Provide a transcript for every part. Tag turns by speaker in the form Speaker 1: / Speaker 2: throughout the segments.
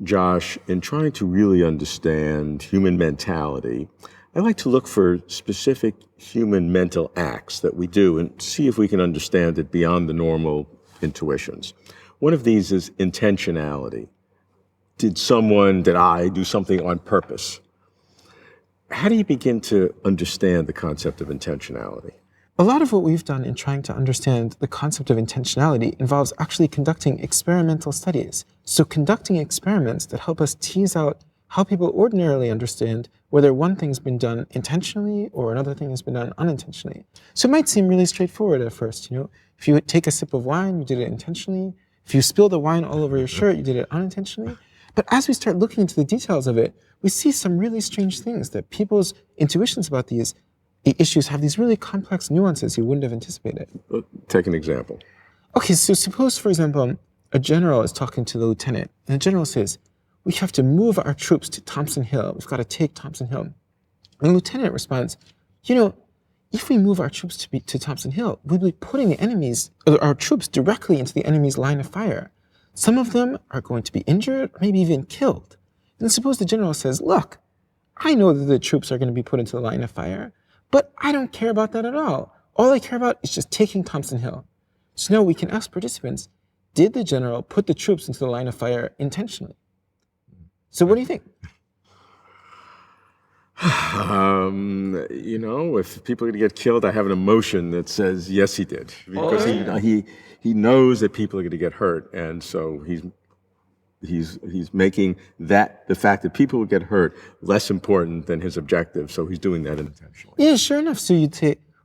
Speaker 1: Josh, in trying to really understand human mentality, I like to look for specific human mental acts that we do and see if we can understand it beyond the normal intuitions. One of these is intentionality. Did I do something on purpose? How do you begin to understand the concept of intentionality?
Speaker 2: A lot of what we've done in trying to understand the concept of intentionality involves actually conducting experimental studies. So conducting experiments that help us tease out how people ordinarily understand whether one thing's been done intentionally or another thing has been done unintentionally. So it might seem really straightforward at first, if you take a sip of wine, you did it intentionally. If you spill the wine all over your shirt, you did it unintentionally. But as we start looking into the details of it, we see some really strange things, that people's intuitions about these issues have these really complex nuances you wouldn't have anticipated.
Speaker 1: Take an example.
Speaker 2: Okay, so suppose, for example, a general is talking to the lieutenant, and the general says, we have to move our troops to Thompson Hill. We've got to take Thompson Hill. And the lieutenant responds, if we move our troops to Thompson Hill, we'll be putting our troops directly into the enemy's line of fire. Some of them are going to be injured, or maybe even killed. And suppose the general says, look, I know that the troops are going to be put into the line of fire, but I don't care about that at all. All I care about is just taking Thompson Hill. So now we can ask participants, did the general put the troops into the line of fire intentionally? So what do you think?
Speaker 1: If people are going to get killed, I have an emotion that says, yes, he did. Because he knows that people are going to get hurt. And so he's making the fact that people will get hurt less important than his objective. So he's doing that intentionally.
Speaker 2: Yeah, sure enough. So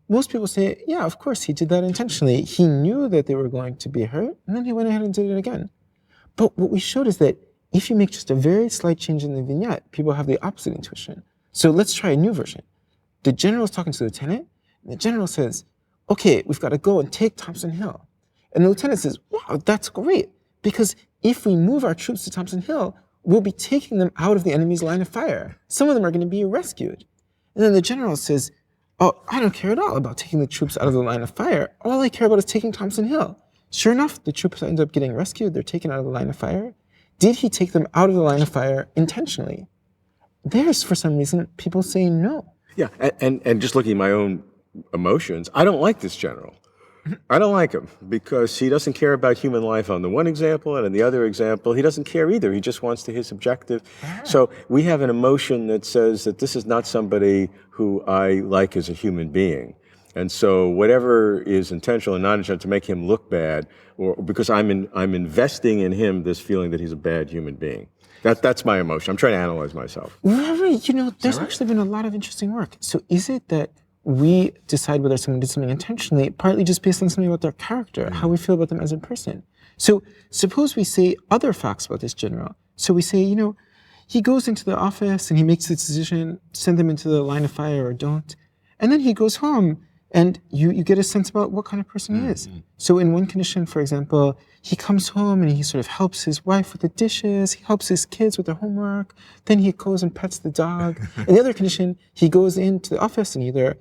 Speaker 2: most people say, yeah, of course, he did that intentionally. He knew that they were going to be hurt, and then he went ahead and did it again. But what we showed is that if you make just a very slight change in the vignette, people have the opposite intuition. So let's try a new version. The general is talking to the lieutenant, and the general says, okay, we've got to go and take Thompson Hill. And the lieutenant says, wow, that's great, because if we move our troops to Thompson Hill, we'll be taking them out of the enemy's line of fire. Some of them are going to be rescued. And then the general says, oh, I don't care at all about taking the troops out of the line of fire. All I care about is taking Thompson Hill. Sure enough, the troops end up getting rescued. They're taken out of the line of fire. Did he take them out of the line of fire intentionally? There's, for some reason, people say no.
Speaker 1: Yeah, and just looking at my own emotions, I don't like this general. I don't like him because he doesn't care about human life on the one example, and in the other example, he doesn't care either. He just wants to his objective. So we have an emotion that says that this is not somebody who I like as a human being. And so whatever is intentional and not intentional to make him look bad, or because I'm investing in him this feeling that he's a bad human being. That's my emotion. I'm trying to analyze myself.
Speaker 2: Right. There's actually been a lot of interesting work. So is it that we decide whether someone did something intentionally, partly just based on something about their character, how we feel about them as a person? So suppose we say other facts about this general. So we say, he goes into the office and he makes this decision, send them into the line of fire or don't. And then he goes home and you get a sense about what kind of person he is. So in one condition, for example, he comes home and he sort of helps his wife with the dishes, he helps his kids with their homework, then he goes and pets the dog. In the other condition, he goes into the office and either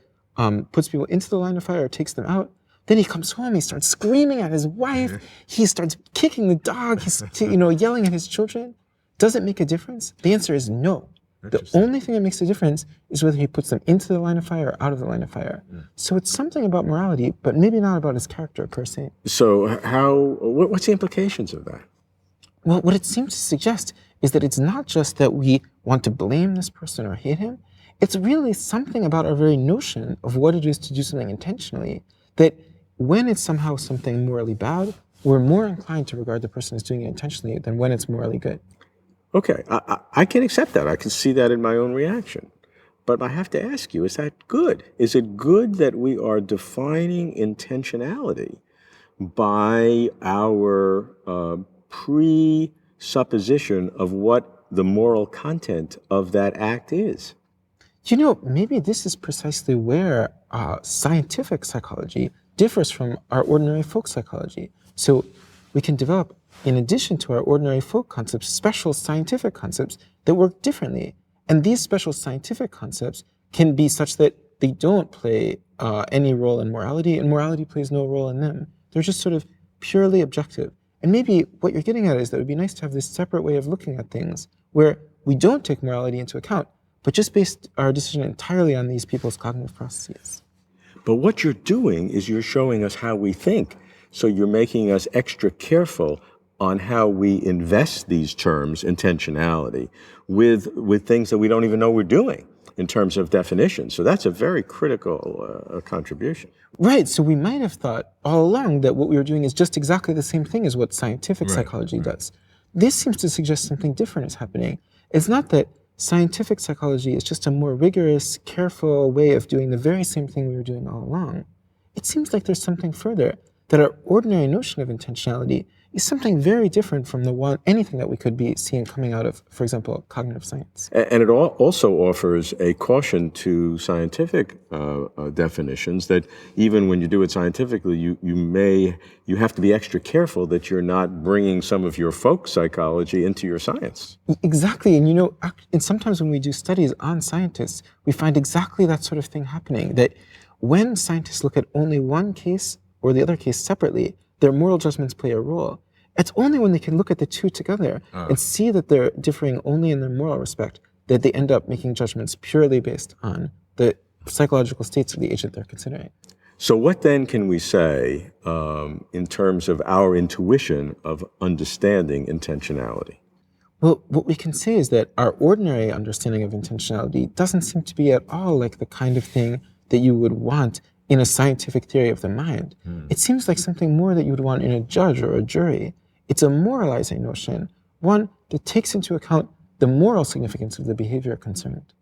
Speaker 2: puts people into the line of fire or takes them out. Then he comes home, he starts screaming at his wife, he starts kicking the dog, he's yelling at his children. Does it make a difference? The answer is no. The only thing that makes a difference is whether he puts them into the line of fire or out of the line of fire. So it's something about morality, but maybe not about his character per se.
Speaker 1: So what's the implications of that?
Speaker 2: Well, what it seems to suggest is that it's not just that we want to blame this person or hate him. It's really something about our very notion of what it is to do something intentionally, that when it's somehow something morally bad, we're more inclined to regard the person as doing it intentionally than when it's morally good.
Speaker 1: Okay, I can accept that. I can see that in my own reaction. But I have to ask you, is that good? Is it good that we are defining intentionality by our presupposition of what the moral content of that act is?
Speaker 2: Maybe this is precisely where scientific psychology differs from our ordinary folk psychology. So we can develop, in addition to our ordinary folk concepts, special scientific concepts that work differently. And these special scientific concepts can be such that they don't play any role in morality, and morality plays no role in them. They're just sort of purely objective. And maybe what you're getting at is that it would be nice to have this separate way of looking at things where we don't take morality into account, but just based our decision entirely on these people's cognitive processes.
Speaker 1: But what you're doing is you're showing us how we think. So you're making us extra careful on how we invest these terms, intentionality, with things that we don't even know we're doing in terms of definition. So that's a very critical contribution.
Speaker 2: Right, so we might have thought all along that what we were doing is just exactly the same thing as what scientific psychology does. This seems to suggest something different is happening. It's not that scientific psychology is just a more rigorous, careful way of doing the very same thing we were doing all along. It seems like there's something further, that our ordinary notion of intentionality is something very different from anything that we could be seeing coming out of, for example, cognitive science.
Speaker 1: And it also offers a caution to scientific definitions that even when you do it scientifically, you have to be extra careful that you're not bringing some of your folk psychology into your science.
Speaker 2: Exactly, and and sometimes when we do studies on scientists, we find exactly that sort of thing happening, that when scientists look at only one case or the other case separately, their moral judgments play a role. It's only when they can look at the two together and see that they're differing only in their moral respect that they end up making judgments purely based on the psychological states of the agent they're considering.
Speaker 1: So what then can we say in terms of our intuition of understanding intentionality?
Speaker 2: Well, what we can say is that our ordinary understanding of intentionality doesn't seem to be at all like the kind of thing that you would want in a scientific theory of the mind. It seems like something more that you would want in a judge or a jury. It's a moralizing notion, one that takes into account the moral significance of the behavior concerned.